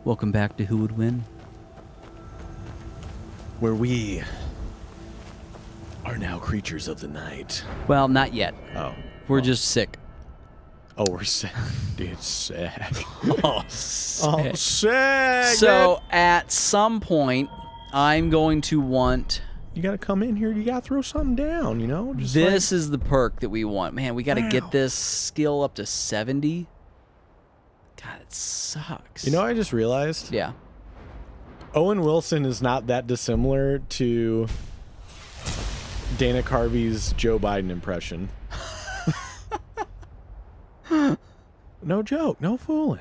Welcome back to Who Would Win? Where we are now creatures of the night. Well, not yet. Oh. We're just sick. Oh, we're sick. Dude, sick. Oh, sick. Oh, sick. So, at some point, I'm going to want... You got to come in here. You got to throw something down, you know? Just this is the perk that we want. Man, we got to get this skill up to 70. God, it sucks. You know, I just realized? Yeah. Owen Wilson is not that dissimilar to Dana Carvey's Joe Biden impression. No joke, no fooling.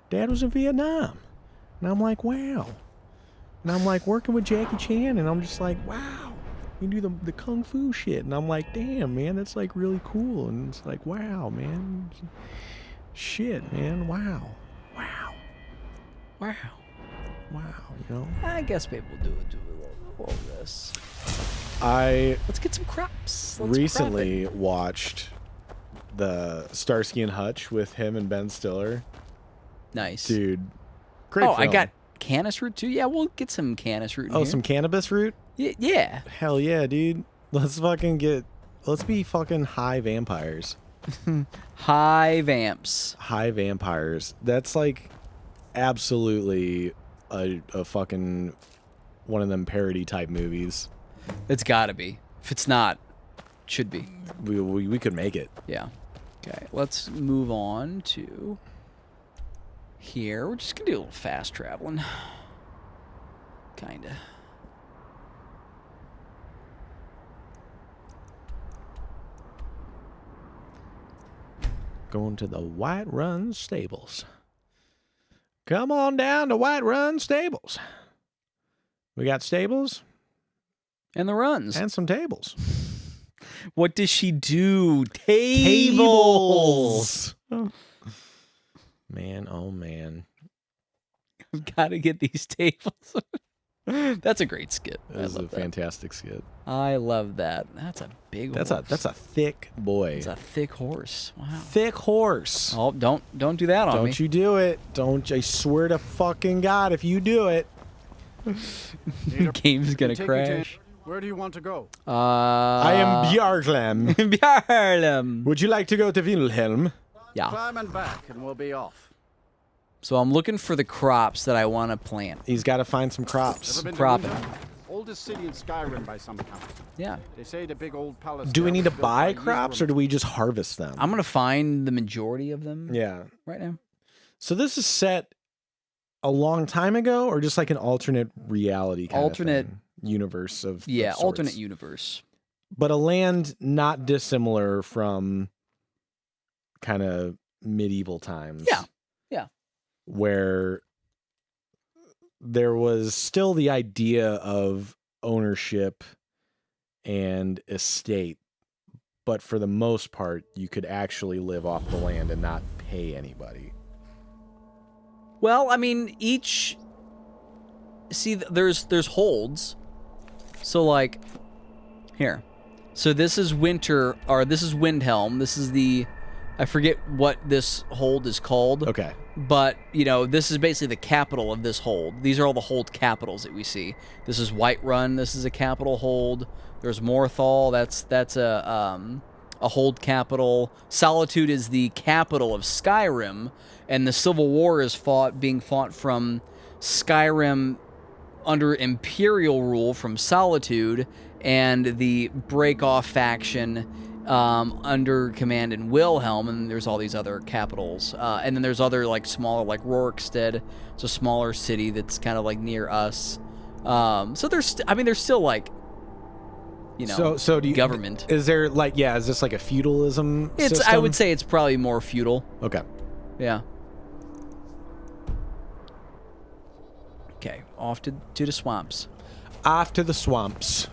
Dad was in Vietnam. And I'm like, wow. And I'm like working with Jackie Chan, and I'm just like, wow. You do the kung fu shit. And I'm like, damn, man, that's like really cool. And it's like, wow, man. Shit, man, wow. Wow. Wow. Wow, you know? I guess maybe we'll do all this. Let's get some crops. Let's recently watched the Starsky and Hutch with him and Ben Stiller. Nice. Dude, great film. I got Canis root too? Yeah, we'll get some Canis root in here. some cannabis root? Yeah. Hell yeah, dude. Let's be fucking high vampires. High vamps. High vampires. That's like absolutely a fucking one of them parody type movies. It's gotta be. If it's not, it should be. We could make it. Yeah. Okay, let's move on to here. We're just gonna do a little fast traveling. Kinda. Going to the White Run Stables. Come on down to White Run Stables. We got stables. And the runs. And some tables. What does she do? Tables. Man, oh man. I've got to get these tables. That's a great skit. That is a fantastic skit. I love that. That's a big horse. That's a thick boy. It's a thick horse. Wow. Thick horse. Oh, don't do that on me. Don't you do it. Don't. I swear to fucking God, if you do it. Game's going to crash. Where do you want to go? I am Bjarlem. Bjarlem. Would you like to go to Wilhelm? Yeah. Climb and back, and we'll be off. So I'm looking for the crops that I want to plant. He's got to find some crops. Ever been to Cropping. Windhelm? Oldest city in Skyrim by some account. Yeah. They say the big old palace. Do we there need to was built buy by crops, or do we just harvest them? I'm going to find the majority of them Yeah. right now. So this is set a long time ago, or just like an alternate reality kind of thing? Universe of sorts? Alternate universe. But a land not dissimilar from kind of medieval times. Yeah. Where there was still the idea of ownership and estate, but for the most part, you could actually live off the land and not pay anybody. Well, I mean, there's holds. So like here. So this is winter, or this is Windhelm. This is I forget what this hold is called. Okay. But, this is basically the capital of this hold. These are all the hold capitals that we see. This is Whiterun. This is a capital hold. There's Morthal. That's a hold capital. Solitude is the capital of Skyrim, and the Civil War is being fought from Skyrim under Imperial rule from Solitude, and the break-off faction under command in Wilhelm, and there's all these other capitals. And then there's other, like, smaller, like Rorikstead. It's a smaller city that's kind of, like, near us. So there's still, like, so do you, government. Is there, like, is this like a feudalism system? I would say it's probably more feudal. Okay. Yeah. Okay, off to the swamps. Off to the swamps.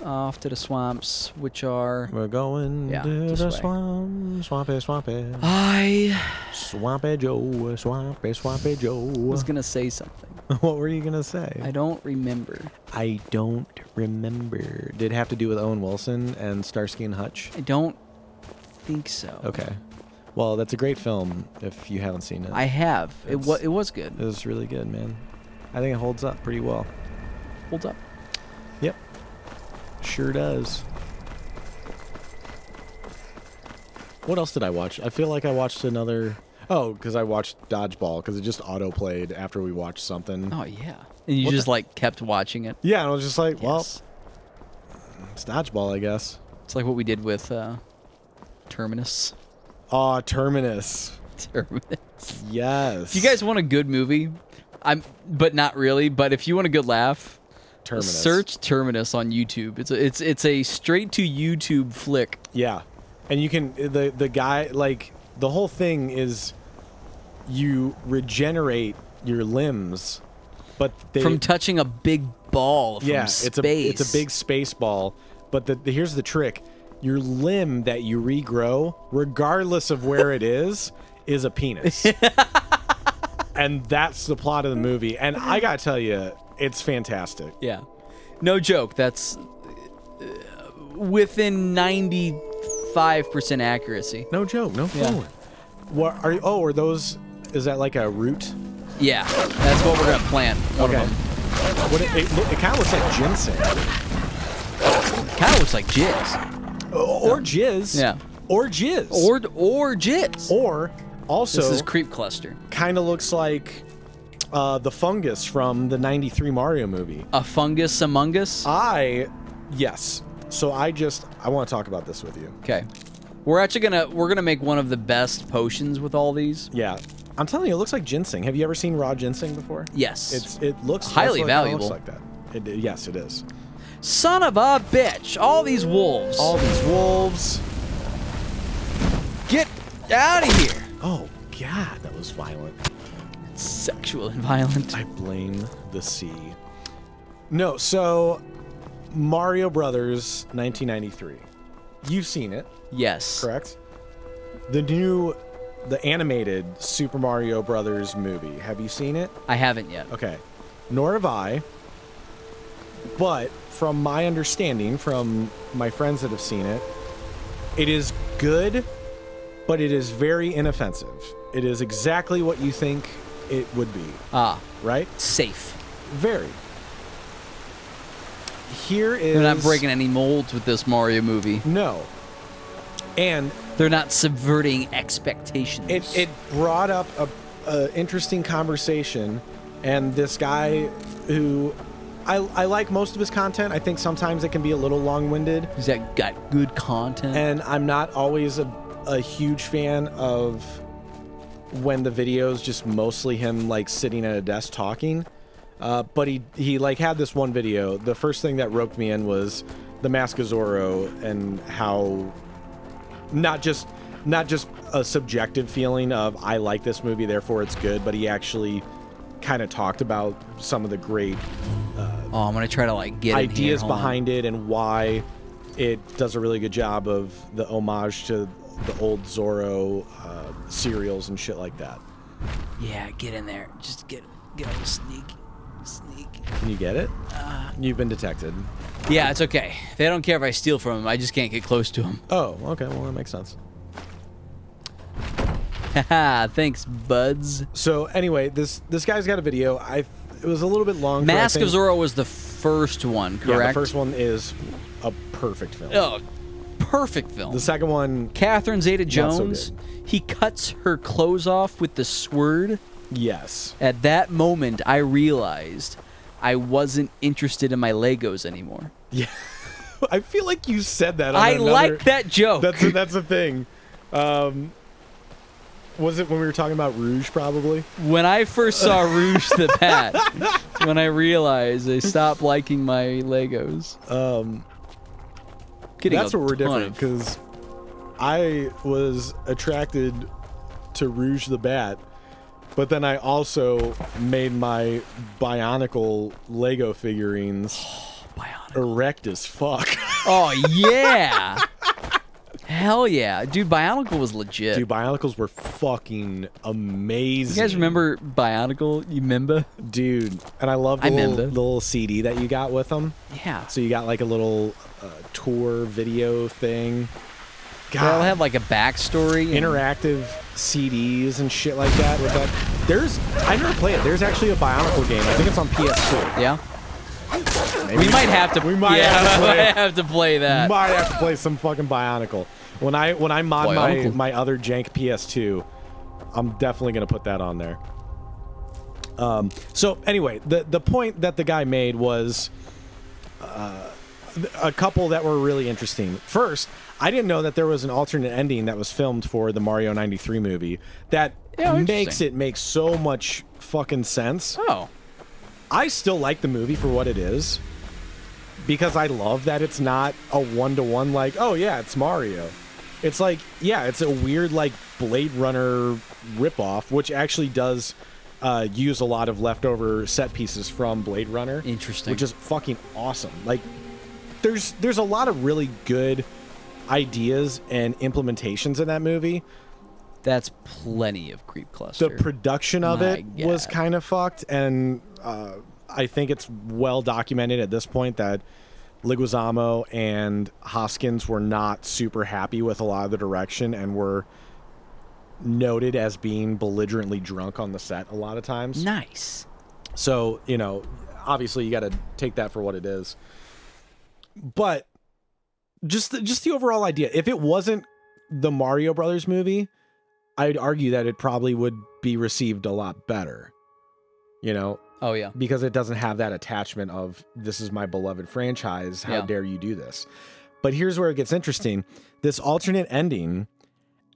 Off to the swamps, which are... We're going to this the way. swamp. Swampy. I Swampy Joe. Swampy Joe. was going to say something. What were you going to say? I don't remember. I don't remember. Did it have to do with Owen Wilson and Starsky and Hutch? I don't think so. Okay. Well, that's a great film if you haven't seen it. I have. It It's- was good. It was really good, man. I think it holds up pretty well. Holds up. Yep. Sure does. What else did I watch? I feel like I watched another... Oh, because I watched Dodgeball, because it just auto-played after we watched something. Oh yeah. And you What just the- like kept watching it. Yeah, and I was just like, well, Yes. it's Dodgeball, I guess. It's like what we did with Terminus. Aw, Terminus. Terminus. Yes. If you guys want a good movie, but not really. But if you want a good laugh, Terminus. search Terminus on YouTube. It's a straight to YouTube flick. Yeah. And you can... The guy... Like, the whole thing is you regenerate your limbs, but they... From touching a big ball from space. It's a big space ball. But here's the trick. Your limb that you regrow, regardless of where it is a penis. And that's the plot of the movie. And I gotta tell you, it's fantastic. Yeah. No joke. That's within 95% accuracy. No joke. No Yeah. fooling. What are you? Oh, are those? Is that like a root? Yeah. That's what we're going to plant. One Okay. of them. What it kind of looks like ginseng. Kind of looks like jizz. Or jizz. Yeah. Or jizz. Or jizz. Or also This is creep cluster. kind of looks like the fungus from the '93 Mario movie. A fungus among us. Yes. So I want to talk about this with you. Okay. We're gonna make one of the best potions with all these. Yeah. I'm telling you, it looks like ginseng. Have you ever seen raw ginseng before? Yes. It looks Highly that's what it valuable. looks like that. Yes, it is. Son of a bitch! All these wolves. All these wolves. Get out of here! Oh God, that was violent. Sexual and violent. I blame the sea. No, so Mario Brothers 1993. You've seen it, Yes. correct? The animated Super Mario Brothers movie. Have you seen it? I haven't yet. Okay. Nor have I. But from my understanding, from my friends that have seen it, it is good, but it is very inoffensive. It is exactly what you think it would be, Ah, right? safe. Very. Here is... They're not breaking any molds with this Mario movie. No. And They're not subverting expectations. it brought up a interesting conversation, and this guy who... I like most of his content. I think sometimes it can be a little long-winded. He's got good content. And I'm not always a huge fan of when the video's just mostly him like sitting at a desk talking. But he like had this one video. The first thing that roped me in was the Mask of Zorro and how not just a subjective feeling of I like this movie, therefore it's good, but he actually kind of talked about some of the great I'm gonna try to like get in here. ideas Hold on. behind it and why it does a really good job of the homage to the old Zorro serials and shit like that. Yeah, get in there. Just get a little sneak. Can you get it? You've been detected. Yeah, it's okay. They don't care if I steal from them. I just can't get close to them. Oh, okay. Well, that makes sense. Haha, thanks, buds. So anyway, this guy's got a video. It was a little bit long. Mask of Zorro was the first one, correct? Yeah, the first one is a perfect film. Oh, perfect film. The second one, Catherine Zeta-Jones, Not so he cuts her clothes off with the sword. yes. At that moment, I realized I wasn't interested in my Legos anymore. Yeah. I feel like you said that. On I another, like that joke. That's a thing. Was it when we were talking about Rouge, probably? When I first saw Rouge the Bat, when I realized I stopped liking my Legos. Getting That's a where we're ton different, of- because I was attracted to Rouge the Bat, but then I also made my Bionicle Lego figurines Bionic. erect as fuck. Oh, yeah. Hell yeah. Dude, Bionicle was legit. Dude, Bionicles were fucking amazing. You guys remember Bionicle? You remember? Dude, and I love the I little, remember. the little CD that you got with them. Yeah. So you got like a little tour video thing. They all have like a backstory. interactive CDs and shit like that. With that, I never played it. There's actually a Bionicle game. I think it's on PS2. Yeah. Maybe We might have to. We might yeah, have to play. might have to play that. Might have to play some fucking Bionicle. When I mod Bionicle. my other jank PS2, I'm definitely gonna put that on there. So anyway, the point that the guy made was a couple that were really interesting. First, I didn't know that there was an alternate ending that was filmed for the Mario 93 movie that makes it make so much fucking sense. Oh. I still like the movie for what it is because I love that it's not a one-to-one like, oh yeah, it's Mario. It's like, yeah, it's a weird like Blade Runner ripoff, which actually does use a lot of leftover set pieces from Blade Runner. Interesting. Which is fucking awesome. Like, there's a lot of really good ideas and implementations in that movie. That's plenty of creep cluster. The production of My it was God. kind of fucked, and I think it's well documented at this point that Leguizamo and Hoskins were not super happy with a lot of the direction and were noted as being belligerently drunk on the set a lot of times. Nice. So, you know, obviously you got to take that for what it is. But just the overall idea, if it wasn't the Mario Brothers movie, I'd argue that it probably would be received a lot better. You know, Oh yeah. because it doesn't have that attachment of this is my beloved franchise. How dare you do this? But here's where it gets interesting. This alternate ending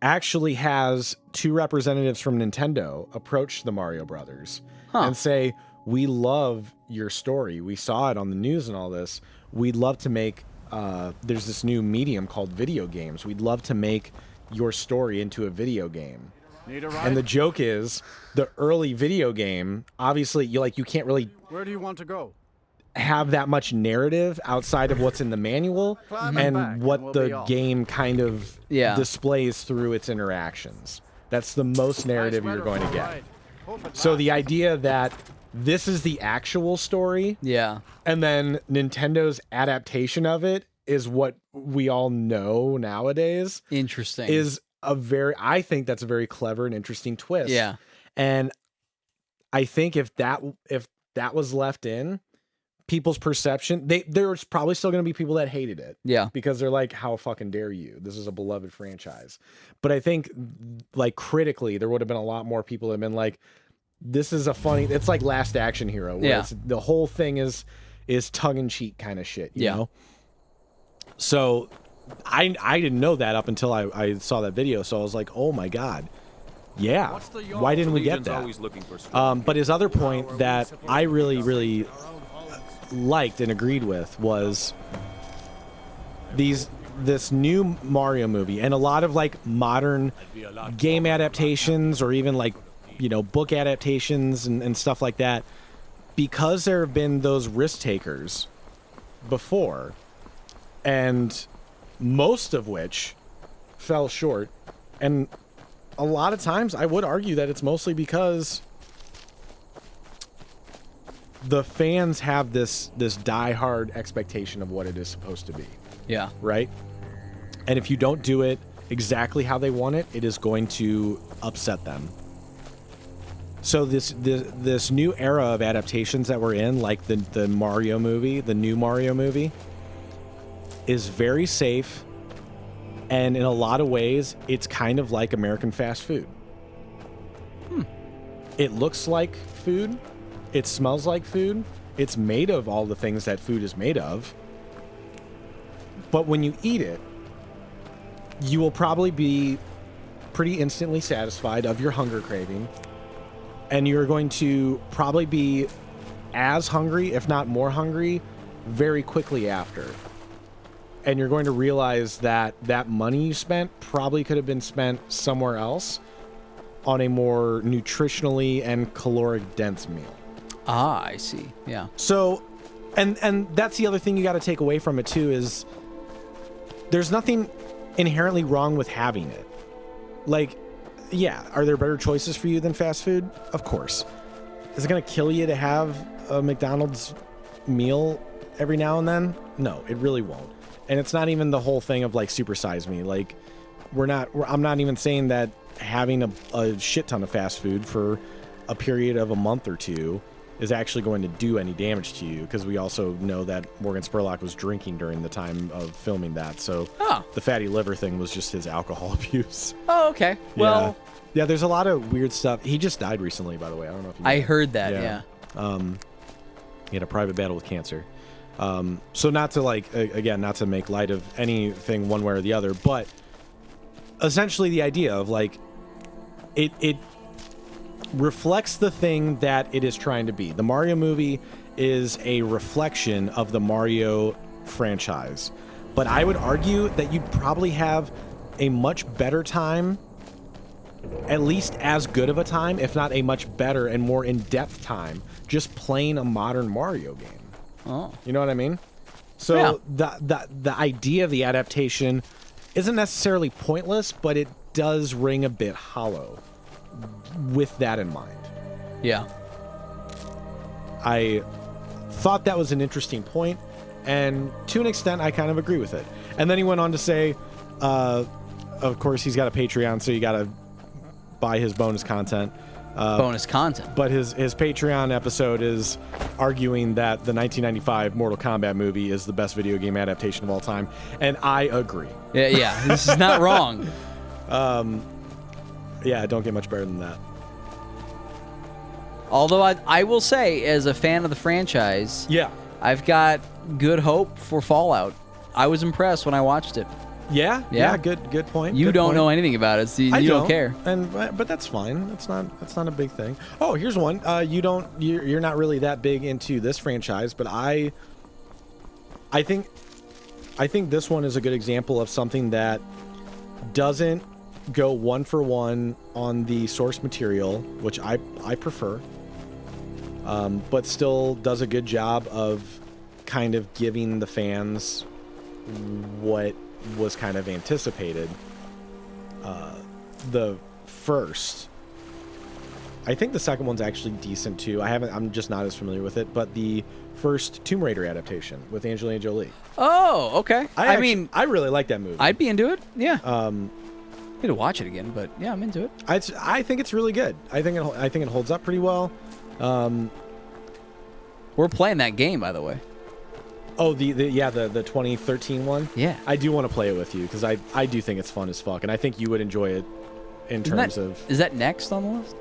actually has two representatives from Nintendo approach the Mario Brothers and say, we love your story. We saw it on the news and all this. We'd love to make, there's this new medium called video games. We'd love to make your story into a video game. Need a ride? And the joke is the early video game, obviously you can't really Where do you want to go? have that much narrative outside of what's in the manual Climb back and and what we'll the be off. game kind of displays through its interactions. That's the most narrative Nice you're weather going to for a get. ride. Hope it So lasts. the idea that this is the actual story Yeah. and then Nintendo's adaptation of it is what we all know nowadays Interesting. is I think that's a very clever and interesting twist. Yeah. And I think if that was left in, people's perception, there's probably still going to be people that hated it. Yeah. Because they're like, how fucking dare you? This is a beloved franchise. But I think like critically, there would have been a lot more people that have been like, this is a funny, it's like Last Action Hero, where it's, the whole thing is tongue in cheek kind of shit, you know? So I didn't know that up until I saw that video. So I was like, oh my God. Yeah. Why didn't we get that? But his other point that I really, really liked and agreed with was this new Mario movie and a lot of like modern game adaptations or even like, you know, book adaptations and stuff like that, because there have been those risk takers before, and most of which fell short. And a lot of times I would argue that it's mostly because the fans have this diehard expectation of what it is supposed to be. Yeah. Right? And if you don't do it exactly how they want it, it is going to upset them. So this new era of adaptations that we're in, like the Mario movie, the new Mario movie, is very safe. And in a lot of ways, it's kind of like American fast food. It looks like food. It smells like food. It's made of all the things that food is made of. But when you eat it, you will probably be pretty instantly satisfied of your hunger craving. And you're going to probably be as hungry, if not more hungry, very quickly after. And you're going to realize that that money you spent probably could have been spent somewhere else on a more nutritionally and caloric dense meal. Ah, I see. Yeah. So, and that's the other thing you got to take away from it too, is there's nothing inherently wrong with having it. Like, yeah, are there better choices for you than fast food? Of course. Is it going to kill you to have a McDonald's meal every now and then? No, it really won't. And it's not even the whole thing of like Super Size Me. Like, I'm not even saying that having a shit ton of fast food for a period of a month or two is actually going to do any damage to you, because we also know that Morgan Spurlock was drinking during the time of filming that. So the fatty liver thing was just his alcohol abuse. Oh, okay. Well, yeah, there's a lot of weird stuff. He just died recently, by the way. I don't know if you know I that. heard that. Yeah. He had a private battle with cancer. So not to not to make light of anything one way or the other, but essentially the idea of it reflects the thing that it is trying to be. The Mario movie is a reflection of the Mario franchise, but I would argue that you'd probably have a much better time, at least as good of a time, if not a much better and more in-depth time, just playing a modern Mario game. Oh. You know what I mean? So the idea of the adaptation isn't necessarily pointless, but it does ring a bit hollow with that in mind. Yeah. I thought that was an interesting point, and to an extent, I kind of agree with it. And then he went on to say, of course, he's got a Patreon, so you got to buy his bonus content. Bonus content. But his Patreon episode is arguing that the 1995 Mortal Kombat movie is the best video game adaptation of all time, and I agree. Yeah, this is not wrong. Yeah, don't get much better than that. Although I will say, as a fan of the franchise, I've got good hope for Fallout. I was impressed when I watched it. Yeah, good point. You good don't point. know anything about it, so you don't care. But that's fine. That's not a big thing. Oh, here's one. You're not really that big into this franchise, but I think this one is a good example of something that doesn't go one for one on the source material, which I prefer, but still does a good job of kind of giving the fans what was kind of anticipated. The first, I think the second one's actually decent too. I'm just not as familiar with it, but the first Tomb Raider adaptation with Angelina Jolie. Oh, okay. I mean, I really like that movie. I'd be into it. Yeah. Need to watch it again, but yeah, I'm into it. I think it's really good. I think it holds up pretty well. We're playing that game, by the way. Oh, the 2013 one? Yeah. I do want to play it with you, because I do think it's fun as fuck, and I think you would enjoy it in terms of... Is that next on the list?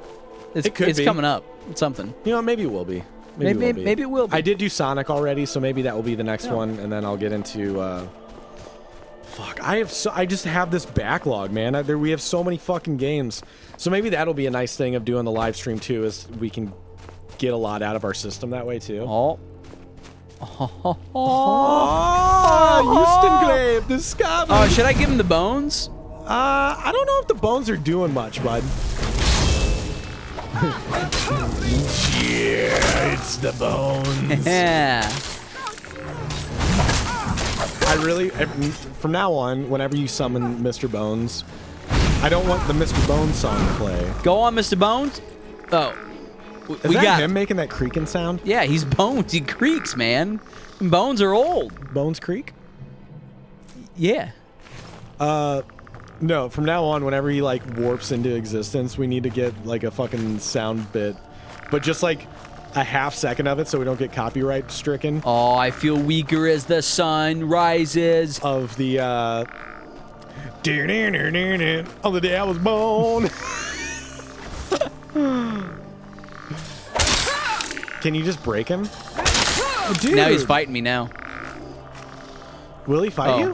It could be. It's coming up. It's something. You know, maybe it will be. Maybe it will be. I did do Sonic already, so maybe that will be the next one, and then I'll get into... Fuck, I just have this backlog, man. We have so many fucking games. So maybe that'll be a nice thing of doing the live stream, too, is we can get a lot out of our system that way, too. Houston Glaive, the Scott. Oh, should I give him the bones? I don't know if the bones are doing much, bud. Yeah, it's the bones. Yeah. From now on, whenever you summon Mr. Bones, I don't want the Mr. Bones song to play. Go on, Mr. Bones. Oh. Is that him making that creaking sound? Yeah, he's Bones. He creaks, man. Bones are old. Bones creak? Yeah. No, from now on, whenever he, warps into existence, we need to get, a fucking sound bit. But just, a half second of it so we don't get copyright stricken. Oh, I feel weaker as the sun rises. Of the, on the day I was born. Can you just break him? Oh, dude. Now he's fighting me now. Will he fight you?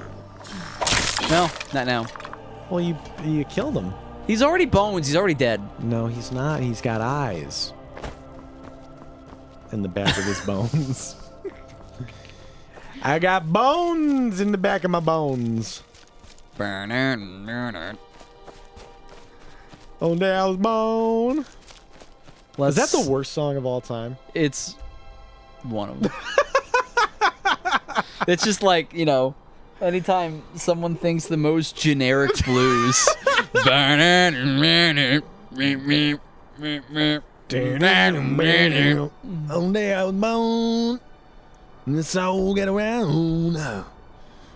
No, not now. Well, you killed him. He's already Bones. He's already dead. No, he's not. He's got eyes in the back of his bones. I got bones in the back of my bones. Oh, day I was born. Is that the worst song of all time? It's one of them. It's just anytime someone thinks the most generic blues. Oh, day I was born. And the soul get around.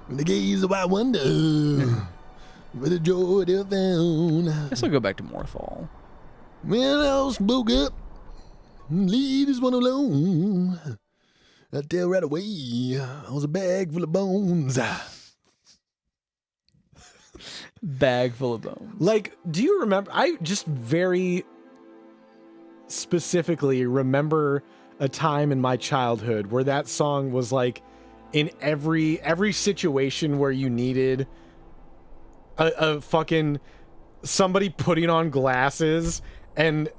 The gaze of I wonder. with the joy they found. I guess I'll go back to Morthal. When I was spoke up, leave this one alone. I tell right away, I was a bag full of bones. Bag full of bones. Like, do you remember? I just very specifically remember a time in my childhood where that song was like in every situation where you needed a fucking somebody putting on glasses and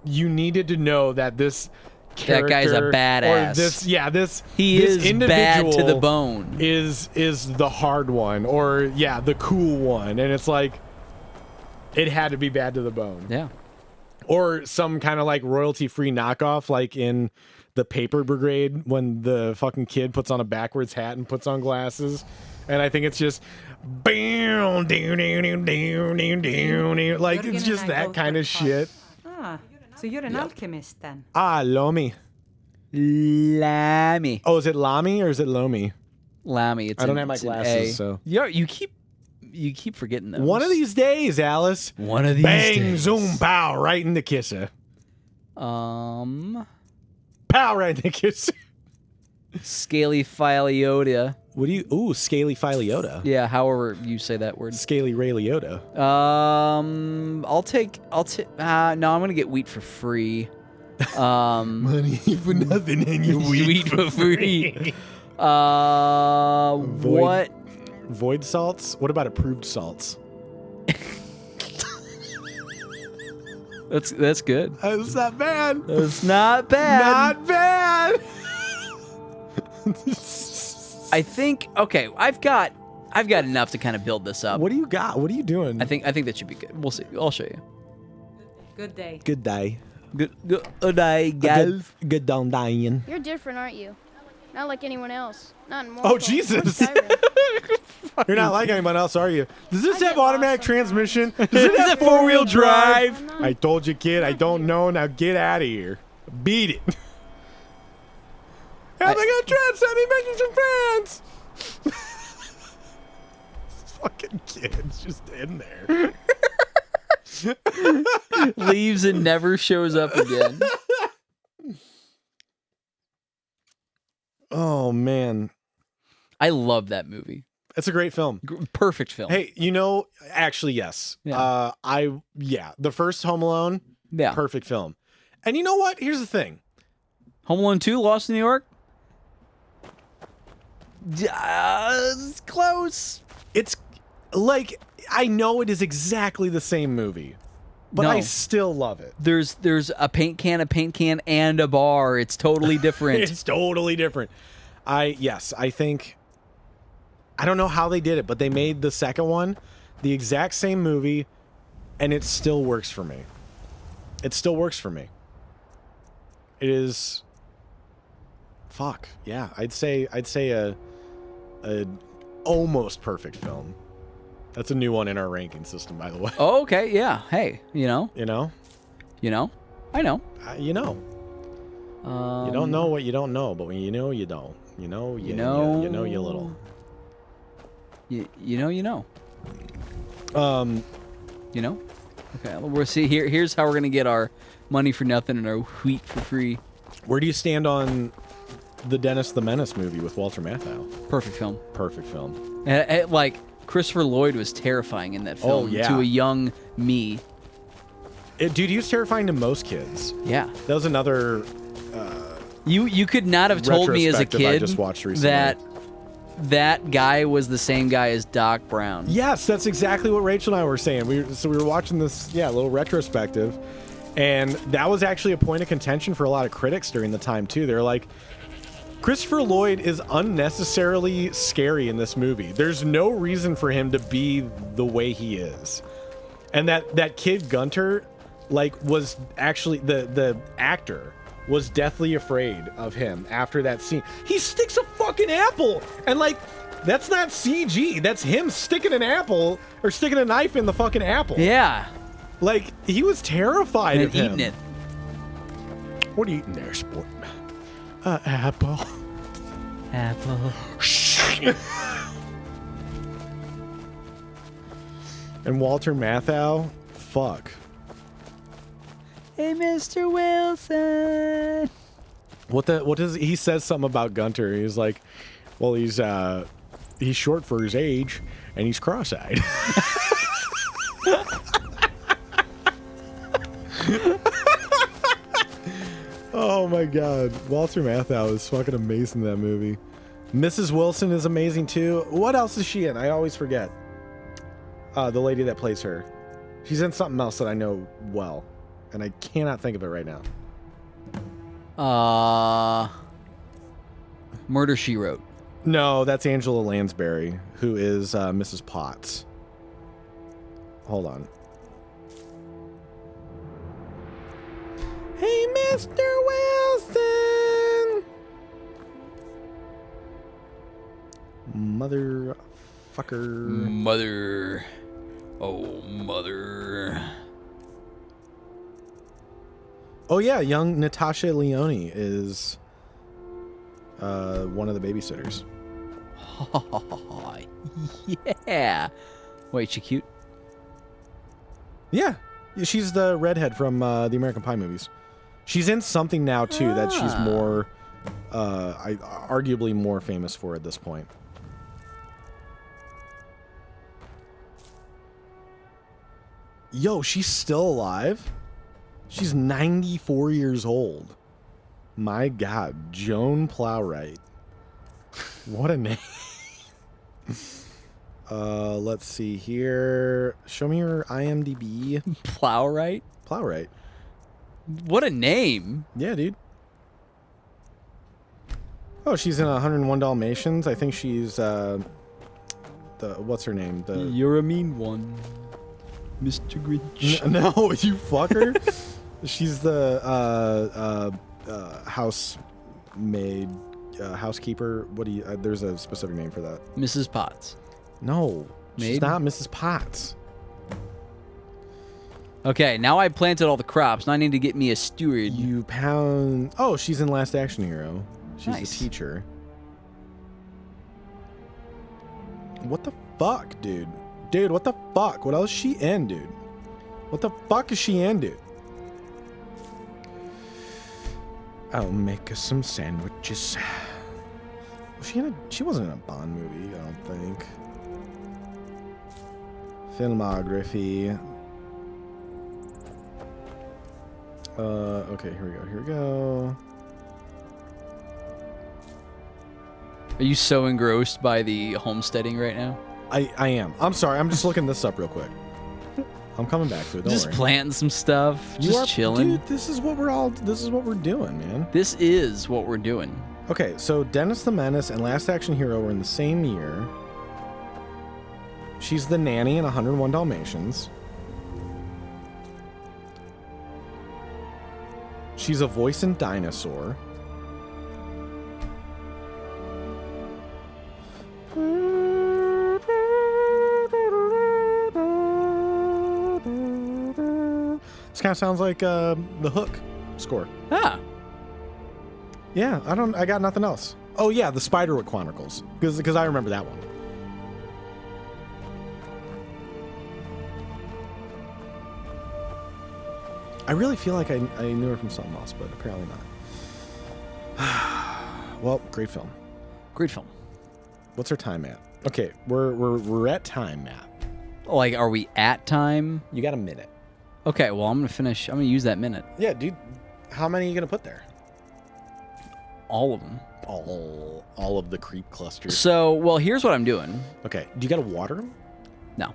you needed to know that this character, that guy's a badass. Or this he this is individual bad to the bone. Is the hard one, or the cool one, and it's like it had to be bad to the bone. Yeah. Or some kind of like royalty-free knockoff, like in the Paper Brigade when the fucking kid puts on a backwards hat and puts on glasses. And I think it's just bam, down, like it's just that kind of shit. Ah, so you're an alchemist then? Ah, Lomi. Lammy. Oh, is it Lami or is it Lomi? Lammy. I don't have my glasses, so You keep forgetting those. one of these days, Alice. One of these bang, days. zoom, pow, right in the kisser. Pow Pow, right in the kisser. Scaly Phylioda. What do you? Ooh, Scaly Phylioda. Yeah, however you say that word. Scaly Ray Liotta. I'll take. No, I'm gonna get wheat for free. Money for nothing and you Wheat for free. What? Void salts? What about approved salts? That's good. That's not bad. It's not bad. Not bad. I think. Okay, I've got enough to kind of build this up. What do you got? What are you doing? I think that should be good. We'll see. I'll show you. Good day. Good day. Good day, guys. Good down dying. You're different, aren't you? Not like anyone else. Not in Oh, Mortal Jesus. or Skyrim. You're not like anyone else, are you? Does this I have get lost automatic sometimes. transmission? Does it have four-wheel drive? I'm not- I told you, kid. I don't know. Now get out of here. Beat it. Have they got traps? Have you mentioned some friends? This fucking kid's just in there. Leaves and never shows up again. Oh, man. I love that movie. It's a great film. Perfect film. Hey, actually, yes. Yeah. The first Home Alone, Yeah. perfect film. And you know what? Here's the thing. Home Alone 2, Lost in New York. It's close. It's like, I know it is exactly the same movie, but No. I still love it. There's a paint can, and a bar. It's totally different. It's totally different. I think, I don't know how they did it, but they made the second one the exact same movie, and it still works for me. It still works for me. It is, fuck, yeah, I'd say a almost perfect film. That's a new one in our ranking system, by the way. Oh, okay, yeah. Hey, you know, You know? I know. You know. You don't know what you don't know, but when you know, you don't. You know, you know you little. You know. You know. Okay, we'll see. Here's how we're gonna get our money for nothing and our wheat for free. Where do you stand on the Dennis the Menace movie with Walter Matthau? Perfect film. Perfect film. Like Christopher Lloyd was terrifying in that film yeah. to a young me. Dude, he was terrifying to most kids. Yeah. That was another You could not have told me as a retrospective I kid just watched recently. that guy was the same guy as Doc Brown. Yes, that's exactly what Rachel and I were saying. We were watching this, little retrospective, and that was actually a point of contention for a lot of critics during the time too. They're like, Christopher Lloyd is unnecessarily scary in this movie. There's no reason for him to be the way he is. And that kid Gunter, was actually the actor was deathly afraid of him after that scene. He sticks a fucking apple, and that's not CG. That's him sticking an apple or sticking a knife in the fucking apple. Yeah. He was terrified And of him. eating it. What are you eating there, sport? Apple. Apple. And Walter Matthau, fuck. Hey, Mr. Wilson. What does he says something about Gunter? He's like, well, he's short for his age and he's cross-eyed. Oh my god. Walter Matthau is fucking amazing in that movie. Mrs. Wilson is amazing too. What else is she in? I always forget. The lady that plays her. She's in something else that I know well. And I cannot think of it right now. Murder, She Wrote. No, that's Angela Lansbury, who is Mrs. Potts. Hold on. Hey, Mr. Wilson! Motherfucker. Mother. Oh, mother. Oh, yeah, young Natasha Lyonne is one of the babysitters. Yeah. Wait, she cute? Yeah, she's the redhead from the American Pie movies. She's in something now, too, that she's more, arguably more famous for at this point. Yo, she's still alive? She's 94 years old. My God, Joan Plowright. What a name. Let's see here. Show me her IMDb. Plowright? Plowright. What a name. Yeah, dude. Oh, she's in 101 Dalmatians. I think she's what's her name? You're a mean one, Mr. Grinch. No, you fucker. She's the housemaid, housekeeper. What do you? There's a specific name for that. Mrs. Potts. No, she's Maid? not Mrs. Potts. Okay, now I planted all the crops. Now I need to get me a steward. You pound. Oh, she's in Last Action Hero. She's Nice. the teacher. What the fuck, dude? Dude, what the fuck? What else is she in, dude? What the fuck is she in, dude? I'll make us some sandwiches. Was she in a? She wasn't in a Bond movie, I don't think. Filmography. Okay, here we go. Here we go. Are you so engrossed by the homesteading right now? I am. I'm sorry. I'm just looking this up real quick. I'm coming back to it. Don't Just worry. planting some stuff. You Just are, chilling. dude. This is what we're doing, man. This is what we're doing. Okay, so Dennis the Menace and Last Action Hero were in the same year. She's the nanny in 101 Dalmatians. She's a voice in Dinosaur. This kind of sounds like the Hook score. Ah. Yeah, I got nothing else. Oh yeah, the Spiderwick Chronicles, because I remember that one. I really feel like I knew her from something else, but apparently not. Well, great film. Great film. What's our time at? Okay, we're at time, Matt. Like, are we at time? You got a minute. Okay, well, I'm going to finish. I'm going to use that minute. Yeah, dude. How many are you gonna put there? All of them. All of the creep clusters. So, well, here's what I'm doing. Okay, do you gotta water them? No.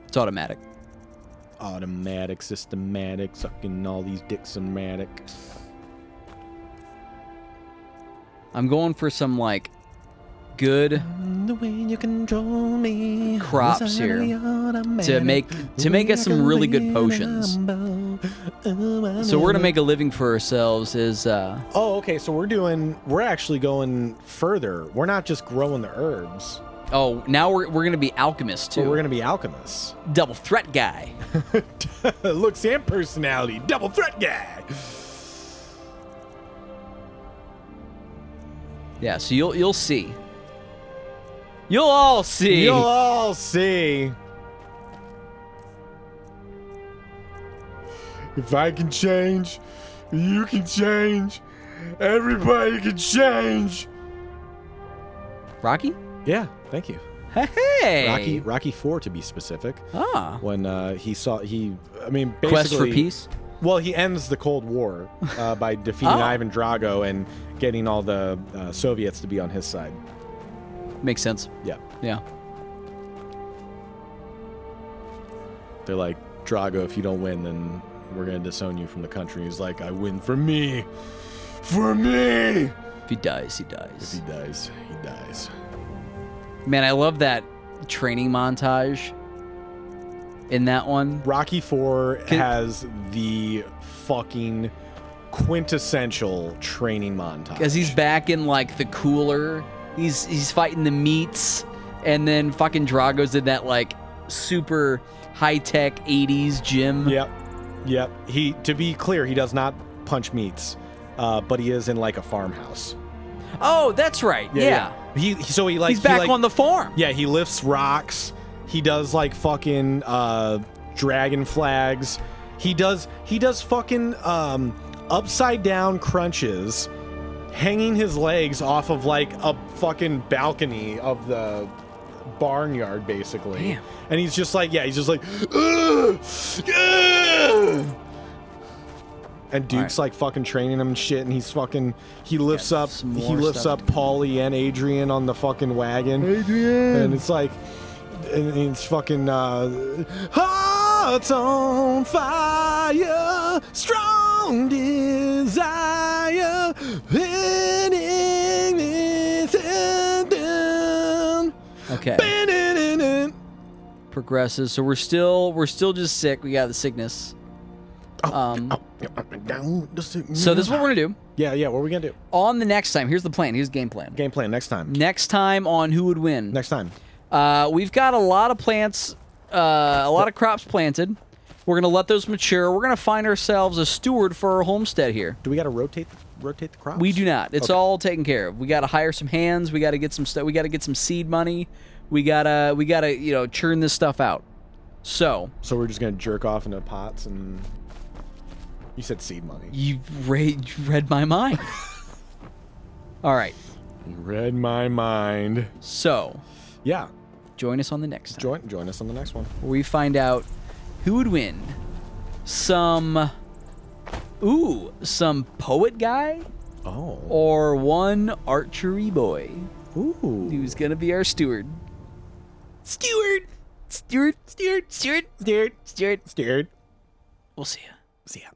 It's automatic. Automatic, systematic, sucking all these dicks-o-matic. I'm going for some, like, good The way you control me. crops here to make us some really good potions. So we're gonna make a living for ourselves as Oh, okay, so we're actually going further. We're not just growing the herbs. oh, now we're gonna be alchemists too. But we're gonna be alchemists. Double threat guy. Looks and personality. Double threat guy. Yeah, so you'll see. You'll all see. You'll all see. If I can change, you can change. Everybody can change. Rocky? Yeah, thank you. Hey! Rocky 4 to be specific. Ah. When basically Quest for peace? Well, he ends the Cold War by defeating Ivan Drago and getting all the Soviets to be on his side. Makes sense. Yeah. Yeah. They're like, Drago, if you don't win, then we're going to disown you from the country. He's like, I win for me. For me! If he dies, he If dies. he dies, he dies. Man, I love that training montage in that one. Rocky 4 has the fucking quintessential training montage. Because he's back in, like, the cooler. He's fighting the meats. And then fucking Drago's in that, like, super high-tech 80s gym. Yep. To be clear, he does not punch meats, but he is in, like, a farmhouse. Oh, that's right. Yeah. He's back on the farm. Yeah, he lifts rocks. He does like fucking dragon flags. He does fucking upside down crunches, hanging his legs off of like a fucking balcony of the barnyard, basically. Damn. And he's just like, "Ugh! Ugh!" And Duke's like fucking training him and shit, and he lifts up Paulie and Adrian on the fucking wagon. And it's like, and it's fucking hearts on fire, strong desire, Okay. Progresses. So we're still just sick. We got the sickness. So this is what we're gonna do. Yeah. What are we gonna do? On the next time, here's the plan. Here's the game plan. Game plan next time. Next time on Who Would Win. Next time. We've got a lot of plants, a lot of crops planted. We're gonna let those mature. We're gonna find ourselves a steward for our homestead here. Do we gotta rotate the crops? We do not. It's all taken care of. We gotta hire some hands. We gotta get some stuff. We gotta get some seed money. We gotta churn this stuff out. So we're just gonna jerk off into pots and. You said seed money. You read my mind. All right. You read my mind. So, yeah. Join us on the next time. Join us on the next one. Where we find out who would win. Some poet guy? Oh. Or one archery boy? Ooh. Who's going to be our steward? Steward. We'll see ya. See ya.